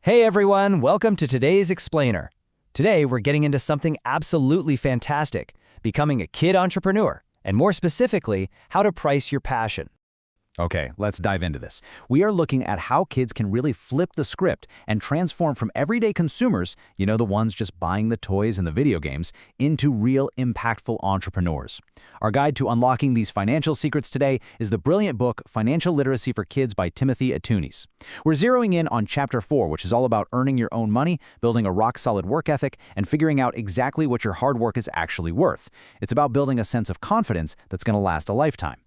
Hey everyone, welcome to today's Explainer. Today we're getting into something absolutely fantastic, becoming a kid entrepreneur, and more specifically, how to price your passion. Okay, let's dive into this. We are looking at how kids can really flip the script and transform from everyday consumers, the ones just buying the toys and the video games, into real impactful entrepreneurs. Our guide to unlocking these financial secrets today is the brilliant book Financial Literacy for Kids by Timothy Atunis. We're zeroing in on Chapter 4, which is all about earning your own money, building a rock-solid work ethic, and figuring out exactly what your hard work is actually worth. It's about building a sense of confidence that's going to last a lifetime.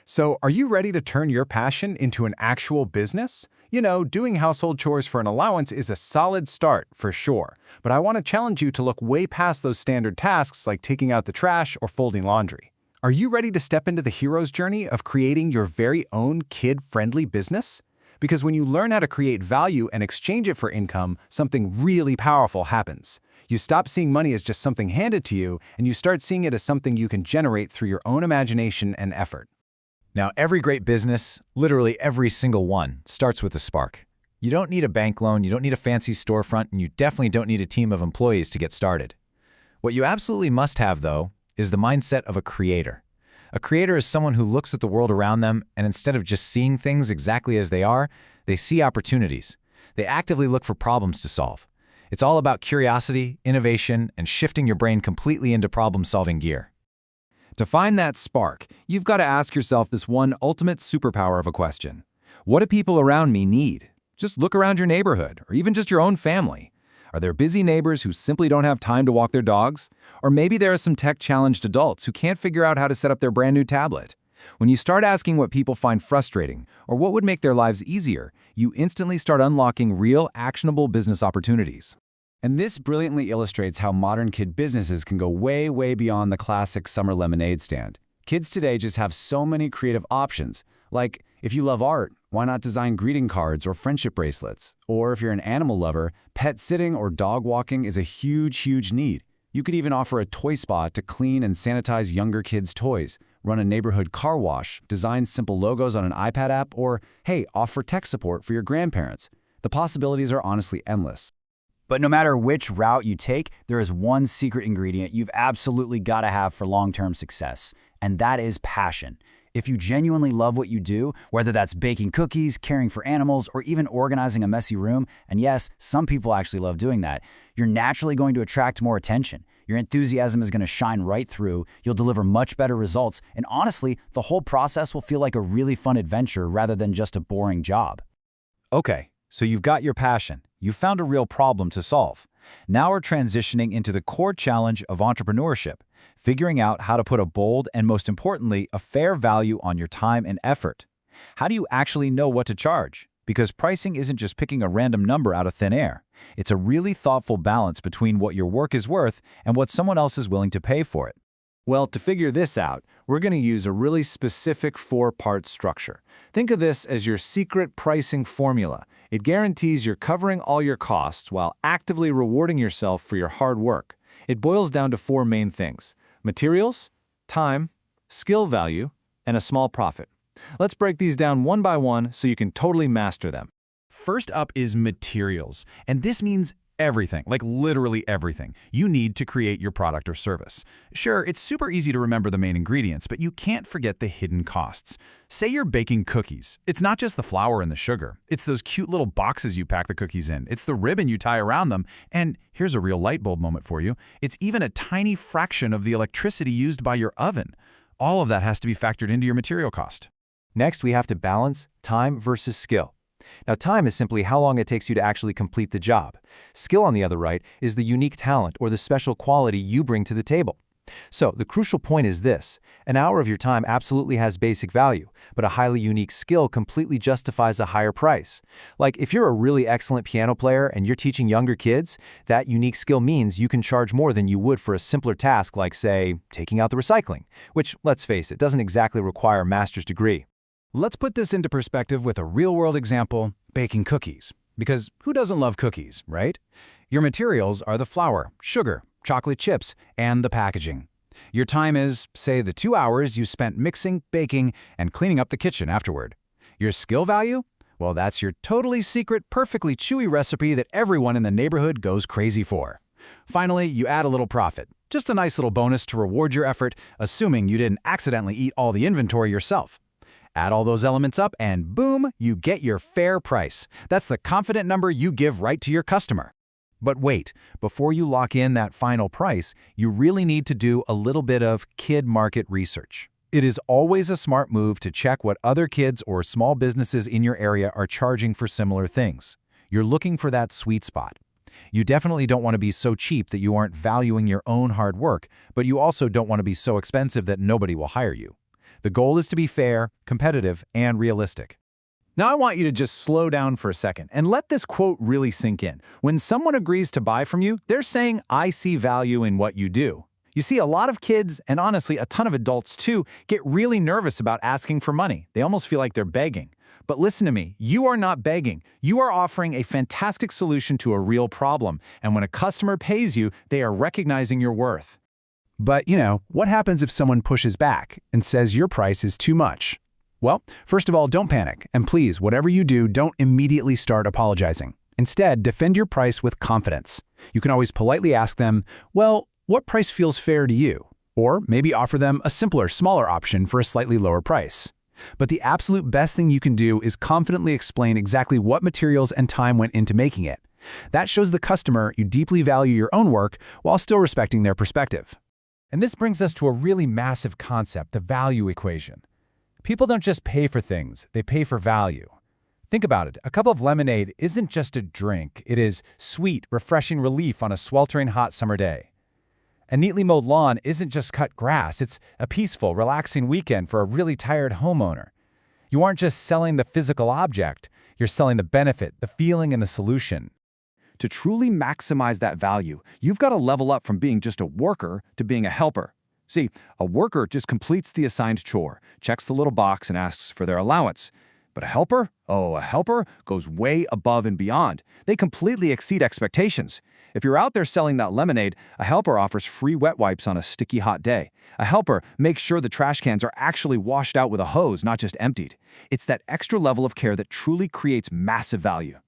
So, are you ready to turn your passion into an actual business? Doing household chores for an allowance is a solid start, for sure. But I want to challenge you to look way past those standard tasks like taking out the trash or folding laundry. Are you ready to step into the hero's journey of creating your very own kid-friendly business? Because when you learn how to create value and exchange it for income, something really powerful happens. You stop seeing money as just something handed to you, and you start seeing it as something you can generate through your own imagination and effort. Now, every great business, literally every single one, starts with a spark. You don't need a bank loan, you don't need a fancy storefront, and you definitely don't need a team of employees to get started. What you absolutely must have, though, is the mindset of a creator. A creator is someone who looks at the world around them, and instead of just seeing things exactly as they are, they see opportunities. They actively look for problems to solve. It's all about curiosity, innovation, and shifting your brain completely into problem-solving gear. To find that spark, you've got to ask yourself this one ultimate superpower of a question. What do people around me need? Just look around your neighborhood, or even just your own family. Are there busy neighbors who simply don't have time to walk their dogs? Or maybe there are some tech-challenged adults who can't figure out how to set up their brand new tablet. When you start asking what people find frustrating, or what would make their lives easier, you instantly start unlocking real, actionable business opportunities. And this brilliantly illustrates how modern kid businesses can go way, way beyond the classic summer lemonade stand. Kids today just have so many creative options. Like, if you love art, why not design greeting cards or friendship bracelets? Or if you're an animal lover, pet sitting or dog walking is a huge, huge need. You could even offer a toy spa to clean and sanitize younger kids' toys, run a neighborhood car wash, design simple logos on an iPad app, or, hey, offer tech support for your grandparents. The possibilities are honestly endless. But no matter which route you take, there is one secret ingredient you've absolutely got to have for long-term success, and that is passion. If you genuinely love what you do, whether that's baking cookies, caring for animals, or even organizing a messy room, and yes, some people actually love doing that, you're naturally going to attract more attention. Your enthusiasm is going to shine right through, you'll deliver much better results, and honestly, the whole process will feel like a really fun adventure rather than just a boring job. Okay, so you've got your passion. You've found a real problem to solve. Now we're transitioning into the core challenge of entrepreneurship, figuring out how to put a bold and, most importantly, a fair value on your time and effort. How do you actually know what to charge? Because pricing isn't just picking a random number out of thin air. It's a really thoughtful balance between what your work is worth and what someone else is willing to pay for it. Well, to figure this out, we're going to use a really specific four-part structure. Think of this as your secret pricing formula. It guarantees you're covering all your costs while actively rewarding yourself for your hard work. It boils down to four main things: materials, time, skill value, and a small profit. Let's break these down one by one so you can totally master them. First up is materials, and this means everything, like literally everything, you need to create your product or service. Sure, it's super easy to remember the main ingredients, but you can't forget the hidden costs. Say you're baking cookies. It's not just the flour and the sugar. It's those cute little boxes you pack the cookies in. It's the ribbon you tie around them. And here's a real light bulb moment for you. It's even a tiny fraction of the electricity used by your oven. All of that has to be factored into your material cost. Next, we have to balance time versus skill. Now, time is simply how long it takes you to actually complete the job. Skill, on the other right, is the unique talent or the special quality you bring to the table. So, the crucial point is this: an hour of your time absolutely has basic value, but a highly unique skill completely justifies a higher price. Like, if you're a really excellent piano player and you're teaching younger kids, that unique skill means you can charge more than you would for a simpler task like, say, taking out the recycling, which, let's face it, doesn't exactly require a master's degree. Let's put this into perspective with a real-world example: baking cookies. Because who doesn't love cookies, right? Your materials are the flour, sugar, chocolate chips, and the packaging. Your time is, say, the 2 hours you spent mixing, baking, and cleaning up the kitchen afterward. Your skill value? Well, that's your totally secret, perfectly chewy recipe that everyone in the neighborhood goes crazy for. Finally, you add a little profit. Just a nice little bonus to reward your effort, assuming you didn't accidentally eat all the inventory yourself. Add all those elements up and boom, you get your fair price. That's the confident number you give right to your customer. But wait, before you lock in that final price, you really need to do a little bit of kid market research. It is always a smart move to check what other kids or small businesses in your area are charging for similar things. You're looking for that sweet spot. You definitely don't want to be so cheap that you aren't valuing your own hard work, but you also don't want to be so expensive that nobody will hire you. The goal is to be fair, competitive, and realistic. Now I want you to just slow down for a second and let this quote really sink in. When someone agrees to buy from you, they're saying, "I see value in what you do." You see, a lot of kids, and honestly a ton of adults too, get really nervous about asking for money. They almost feel like they're begging. But listen to me, you are not begging. You are offering a fantastic solution to a real problem, and when a customer pays you, they are recognizing your worth. But, what happens if someone pushes back and says your price is too much? Well, first of all, don't panic, and please, whatever you do, don't immediately start apologizing. Instead, defend your price with confidence. You can always politely ask them, well, what price feels fair to you? Or maybe offer them a simpler, smaller option for a slightly lower price. But the absolute best thing you can do is confidently explain exactly what materials and time went into making it. That shows the customer you deeply value your own work while still respecting their perspective. And this brings us to a really massive concept, the value equation. People don't just pay for things, they pay for value. Think about it. A cup of lemonade isn't just a drink. It is sweet, refreshing relief on a sweltering hot summer day. A neatly mowed lawn isn't just cut grass. It's a peaceful, relaxing weekend for a really tired homeowner. You aren't just selling the physical object. You're selling the benefit, the feeling, and the solution. To truly maximize that value, you've got to level up from being just a worker to being a helper. See, a worker just completes the assigned chore, checks the little box, and asks for their allowance. But a helper? Oh, a helper goes way above and beyond. They completely exceed expectations. If you're out there selling that lemonade, a helper offers free wet wipes on a sticky hot day. A helper makes sure the trash cans are actually washed out with a hose, not just emptied. It's that extra level of care that truly creates massive value.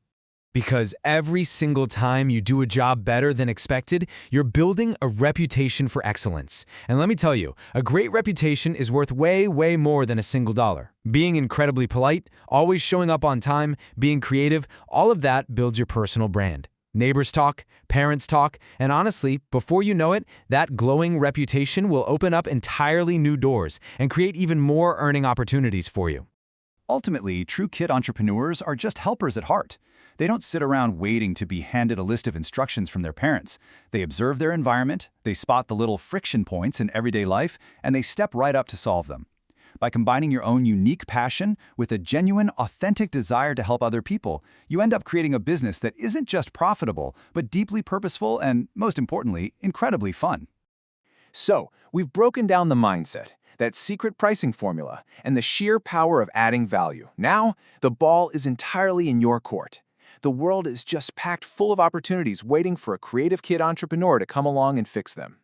Because every single time you do a job better than expected, you're building a reputation for excellence. And let me tell you, a great reputation is worth way, way more than a single dollar. Being incredibly polite, always showing up on time, being creative, all of that builds your personal brand. Neighbors talk, parents talk, and honestly, before you know it, that glowing reputation will open up entirely new doors and create even more earning opportunities for you. Ultimately, true kid entrepreneurs are just helpers at heart. They don't sit around waiting to be handed a list of instructions from their parents. They observe their environment, they spot the little friction points in everyday life, and they step right up to solve them. By combining your own unique passion with a genuine, authentic desire to help other people, you end up creating a business that isn't just profitable, but deeply purposeful and, most importantly, incredibly fun. So, we've broken down the mindset, that secret pricing formula, and the sheer power of adding value. Now, the ball is entirely in your court. The world is just packed full of opportunities waiting for a creative kid entrepreneur to come along and fix them.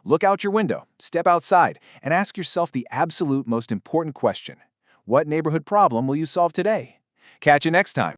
Look out your window, step outside, and ask yourself the absolute most important question. What neighborhood problem will you solve today? Catch you next time.